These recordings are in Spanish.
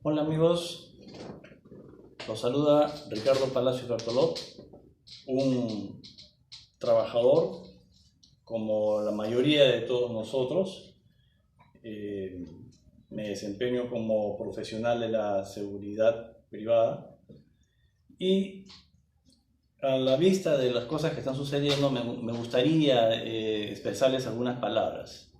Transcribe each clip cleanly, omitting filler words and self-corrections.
Hola amigos, los saluda Ricardo Palacios Bertolot, un trabajador como la mayoría de todos nosotros. Me desempeño como profesional de la seguridad privada y a la vista de las cosas que están sucediendo me gustaría expresarles algunas palabras.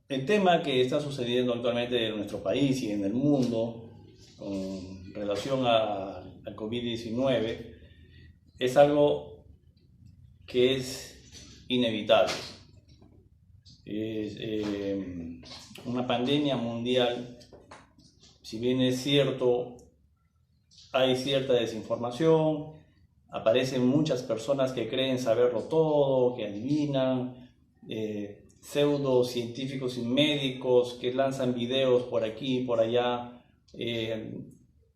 El tema que está sucediendo actualmente en nuestro país y en el mundo con relación al COVID-19 es algo que es inevitable. Es una pandemia mundial. Si bien es cierto, hay cierta desinformación, aparecen muchas personas que creen saberlo todo, que adivinan, pseudocientíficos y médicos que lanzan videos por aquí y por allá,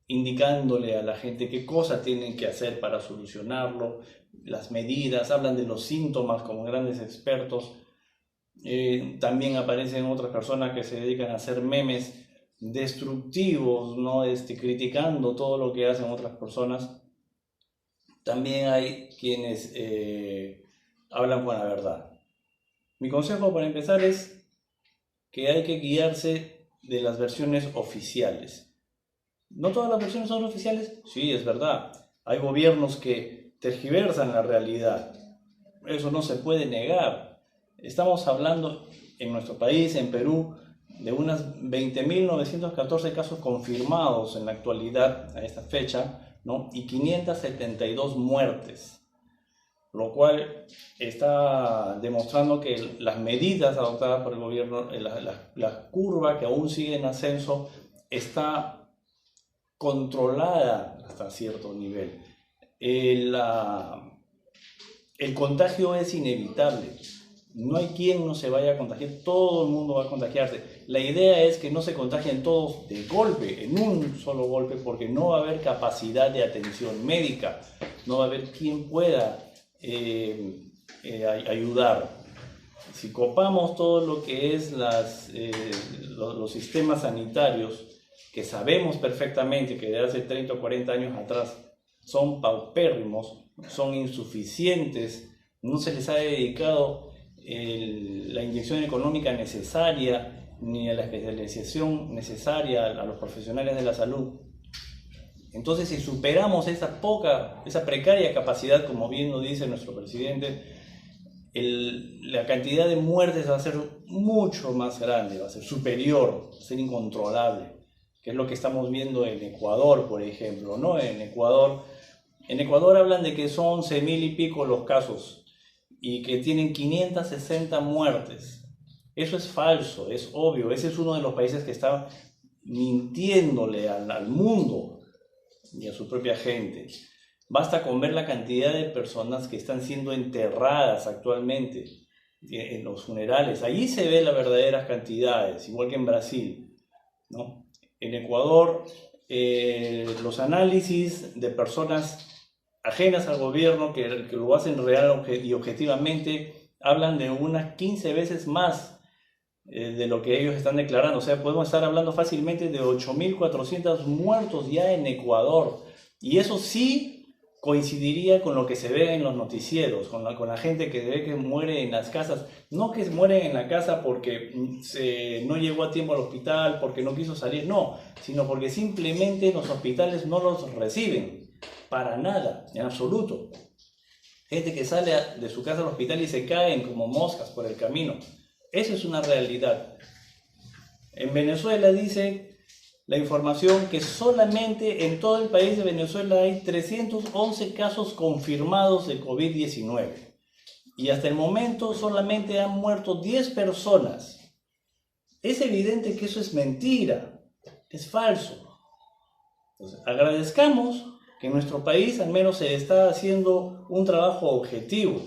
indicándole a la gente qué cosas tienen que hacer para solucionarlo, las medidas, hablan de los síntomas como grandes expertos. También aparecen otras personas que se dedican a hacer memes destructivos, ¿no? Criticando todo lo que hacen otras personas. También hay quienes hablan con la verdad. Mi consejo para empezar es que hay que guiarse de las versiones oficiales. ¿No todas las versiones son oficiales? Sí, es verdad. Hay gobiernos que tergiversan la realidad. Eso no se puede negar. Estamos hablando en nuestro país, en Perú, de unas 20.914 casos confirmados en la actualidad a esta fecha, ¿no? Y 572 muertes. Lo cual está demostrando que las medidas adoptadas por el gobierno, la curva que aún sigue en ascenso, está controlada hasta cierto nivel. El contagio es inevitable. No hay quien no se vaya a contagiar, todo el mundo va a contagiarse. La idea es que no se contagien todos de golpe, en un solo golpe, porque no va a haber capacidad de atención médica, no va a haber quien pueda ayudar. Si copamos todo lo que es los sistemas sanitarios, que sabemos perfectamente que desde hace 30 o 40 años atrás son paupérrimos, son insuficientes, no se les ha dedicado la inyección económica necesaria ni a la especialización necesaria a los profesionales de la salud. Entonces, si superamos esa precaria capacidad, como bien lo dice nuestro presidente, la cantidad de muertes va a ser mucho más grande, va a ser superior, va a ser incontrolable, que es lo que estamos viendo en Ecuador, por ejemplo, ¿no? En Ecuador hablan de que son 11.000 y pico los casos y que tienen 560 muertes. Eso es falso, es obvio. Ese es uno de los países que está mintiéndole al mundo y a su propia gente. Basta con ver la cantidad de personas que están siendo enterradas actualmente en los funerales. Allí se ven las verdaderas cantidades, igual que en Brasil, ¿no? En Ecuador, los análisis de personas ajenas al gobierno que lo hacen real y objetivamente hablan de unas 15 veces más de lo que ellos están declarando. O sea, podemos estar hablando fácilmente de 8.400 muertos ya en Ecuador. Y eso sí coincidiría con lo que se ve en los noticieros, con la gente que ve que muere en las casas. No que mueren en la casa porque no llegó a tiempo al hospital, porque no quiso salir, no, sino porque simplemente los hospitales no los reciben. Para nada, en absoluto. Gente que sale de su casa al hospital y se caen como moscas por el camino. Eso es una realidad. En Venezuela dice la información que solamente en todo el país de Venezuela hay 311 casos confirmados de COVID-19. Y hasta el momento solamente han muerto 10 personas. Es evidente que eso es mentira, es falso. Entonces, agradezcamos que en nuestro país al menos se está haciendo un trabajo objetivo.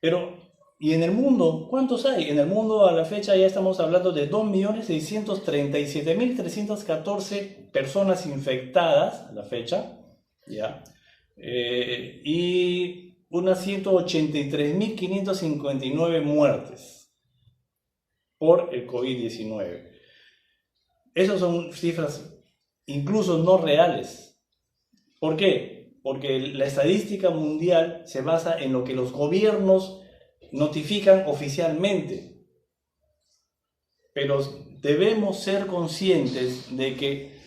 Pero, ¿y en el mundo? ¿Cuántos hay? En el mundo a la fecha ya estamos hablando de 2.637.314 personas infectadas a la fecha, ¿ya? Y unas 183.559 muertes. por el COVID-19. Esas son cifras incluso no reales. ¿Por qué? Porque la estadística mundial se basa en lo que los gobiernos notifican oficialmente. Pero debemos ser conscientes de que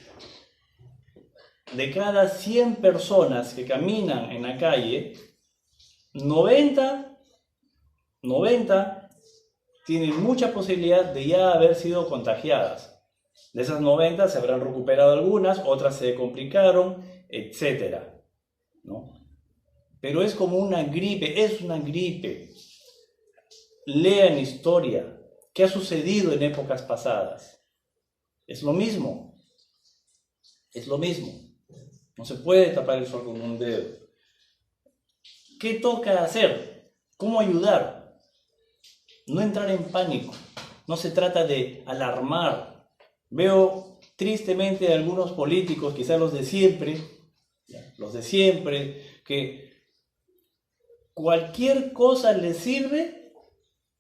de cada 100 personas que caminan en la calle, 90 tienen mucha posibilidad de ya haber sido contagiadas. De esas 90 se habrán recuperado algunas, otras se complicaron, etc., ¿no? Pero es como una gripe, es una gripe. Lean historia. ¿Qué ha sucedido en épocas pasadas? Es lo mismo. Es lo mismo. No se puede tapar el sol con un dedo. ¿Qué toca hacer? ¿Cómo ayudar? No entrar en pánico. No se trata de alarmar. Veo tristemente a algunos políticos, quizás los de siempre, que cualquier cosa les sirve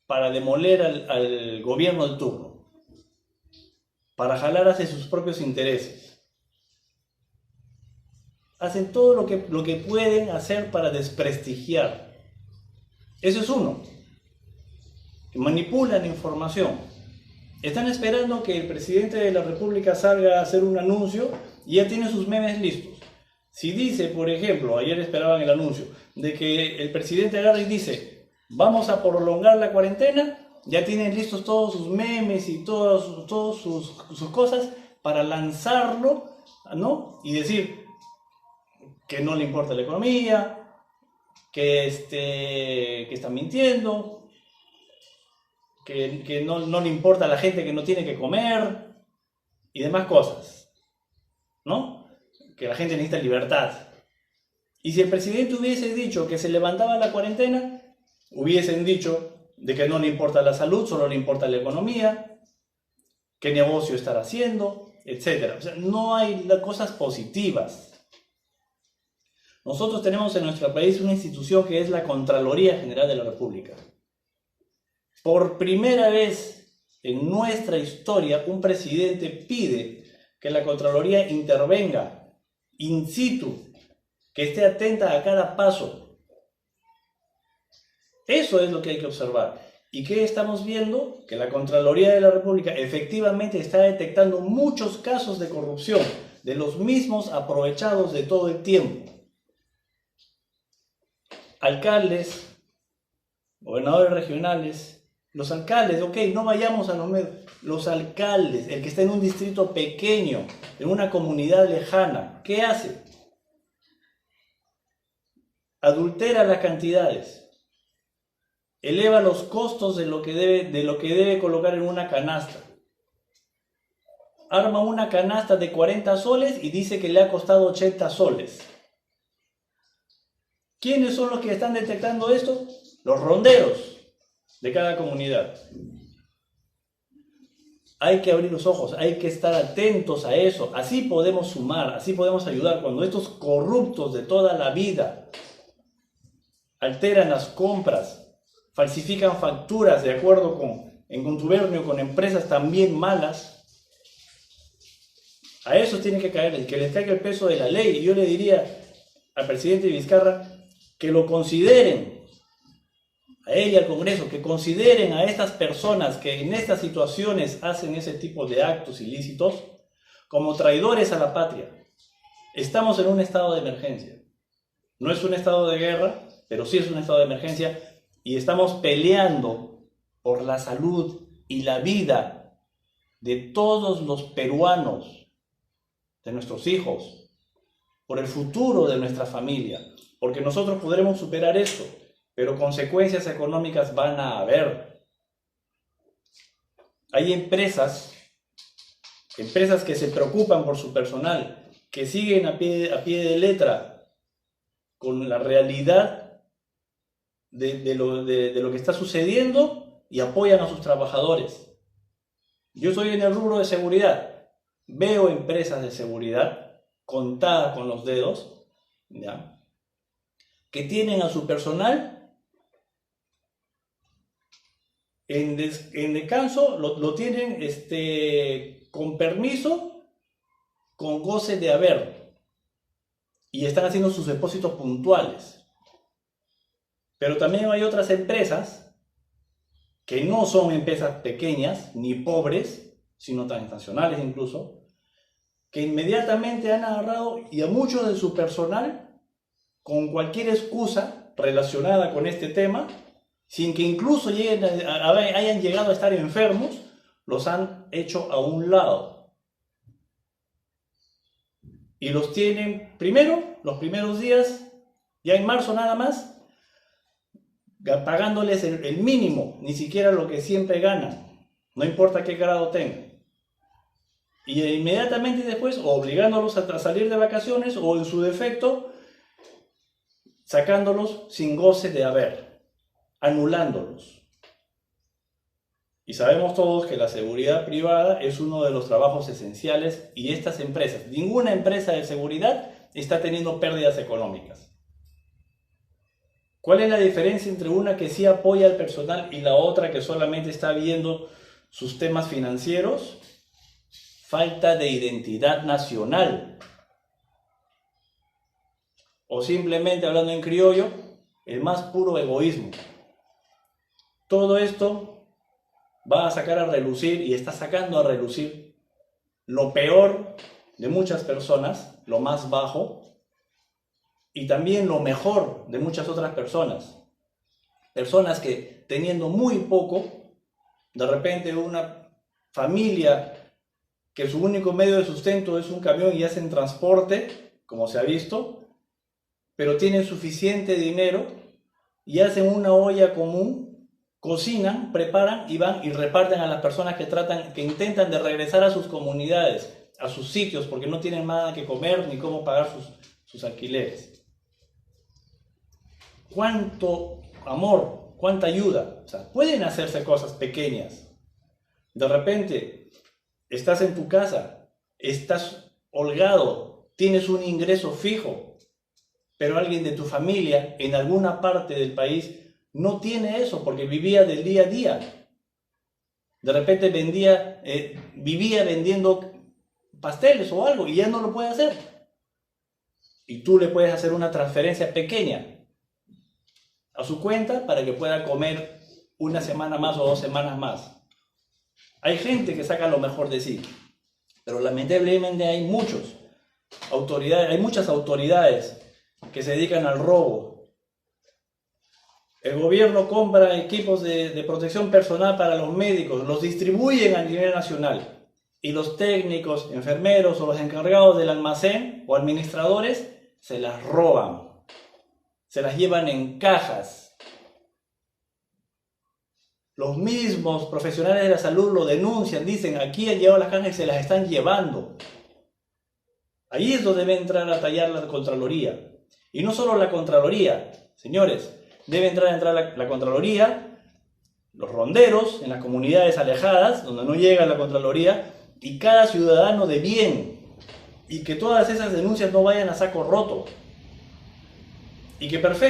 para demoler al gobierno de turno, para jalar hacia sus propios intereses. Hacen todo lo que pueden hacer para desprestigiar. Eso es uno. Manipulan información. Están esperando que el presidente de la República salga a hacer un anuncio y ya tiene sus memes listos. Si dice, por ejemplo, ayer esperaban el anuncio, de que el presidente agarra y dice, vamos a prolongar la cuarentena, ya tienen listos todos sus memes y todas sus cosas para lanzarlo, ¿no? Y decir que no le importa la economía, que está mintiendo, que no le importa a la gente que no tiene que comer y demás cosas, ¿no? Que la gente necesita libertad. Y si el presidente hubiese dicho que se levantaba la cuarentena, hubiesen dicho de que no le importa la salud, solo le importa la economía, qué negocio estar haciendo, etc. O sea, no hay cosas positivas. Nosotros tenemos en nuestro país una institución que es la Contraloría General de la República. Por primera vez en nuestra historia, un presidente pide que la Contraloría intervenga in situ, que esté atenta a cada paso. Eso es lo que hay que observar. ¿Y qué estamos viendo? Que la Contraloría de la República efectivamente está detectando muchos casos de corrupción, de los mismos aprovechados de todo el tiempo. Alcaldes, gobernadores regionales, los alcaldes, ok, no vayamos a los medios, los alcaldes, el que está en un distrito pequeño, en una comunidad lejana, ¿qué hace? Adultera las cantidades, eleva los costos de lo que debe colocar en una canasta, arma una canasta de 40 soles y dice que le ha costado 80 soles. ¿Quiénes son los que están detectando esto? Los ronderos de cada comunidad. Hay que abrir los ojos, hay que estar atentos a eso. Así podemos sumar, así podemos ayudar. Cuando estos corruptos de toda la vida alteran las compras, falsifican facturas de acuerdo en contubernio con empresas también malas, a esos tiene que caer, que les caiga el peso de la ley. Y yo le diría al presidente Vizcarra que lo consideren, a él y al Congreso, que consideren a estas personas que en estas situaciones hacen ese tipo de actos ilícitos como traidores a la patria. Estamos en un estado de emergencia. No es un estado de guerra, pero sí es un estado de emergencia y estamos peleando por la salud y la vida de todos los peruanos, de nuestros hijos, por el futuro de nuestra familia, porque nosotros podremos superar esto, pero consecuencias económicas van a haber. Hay empresas que se preocupan por su personal, que siguen a pie de letra con la realidad de lo que está sucediendo y apoyan a sus trabajadores. Yo estoy en el rubro de seguridad. Veo empresas de seguridad contadas con los dedos, ¿ya?, que tienen a su personal en descanso lo tienen con permiso, con goce de haber, y están haciendo sus depósitos puntuales. Pero también hay otras empresas que no son empresas pequeñas ni pobres, sino transnacionales incluso, que inmediatamente han agarrado y a muchos de su personal, con cualquier excusa relacionada con este tema, sin que incluso hayan llegado a estar enfermos, los han hecho a un lado. Y los tienen primero, los primeros días, ya en marzo nada más, pagándoles el mínimo, ni siquiera lo que siempre ganan, no importa qué grado tengan. Y inmediatamente después, obligándolos a salir de vacaciones, o en su defecto, sacándolos sin goce de haber, anulándolos. Y sabemos todos que la seguridad privada es uno de los trabajos esenciales, y estas empresas, ninguna empresa de seguridad está teniendo pérdidas económicas. ¿Cuál es la diferencia entre una que sí apoya al personal y la otra que solamente está viendo sus temas financieros? Falta de identidad nacional. O simplemente, hablando en criollo, el más puro egoísmo. Todo esto va a sacar a relucir, y está sacando a relucir, lo peor de muchas personas, lo más bajo, y también lo mejor de muchas otras personas. Personas que, teniendo muy poco, de repente una familia que su único medio de sustento es un camión y hacen transporte, como se ha visto, pero tienen suficiente dinero y hacen una olla común, cocinan, preparan y van y reparten a las personas que intentan de regresar a sus comunidades, a sus sitios, porque no tienen nada que comer ni cómo pagar sus alquileres. Cuánto amor, cuánta ayuda. O sea, pueden hacerse cosas pequeñas. De repente, estás en tu casa, estás holgado, tienes un ingreso fijo, pero alguien de tu familia en alguna parte del país no tiene eso porque vivía del día a día. De repente vivía vendiendo pasteles o algo y ya no lo puede hacer. Y tú le puedes hacer una transferencia pequeña a su cuenta para que pueda comer una semana más o 2 semanas más. Hay gente que saca lo mejor de sí, pero lamentablemente hay muchas autoridades que se dedican al robo. El gobierno compra equipos de protección personal para los médicos, los distribuyen a nivel nacional, y los técnicos, enfermeros o los encargados del almacén o administradores se las roban. Se las llevan en cajas. Los mismos profesionales de la salud lo denuncian, dicen, aquí han llegado las cajas y se las están llevando. Ahí es donde debe entrar a tallar la Contraloría. Y no solo la Contraloría, señores, debe entrar la Contraloría, los ronderos en las comunidades alejadas, donde no llega la Contraloría, y cada ciudadano de bien. Y que todas esas denuncias no vayan a saco roto. Y que perfecto.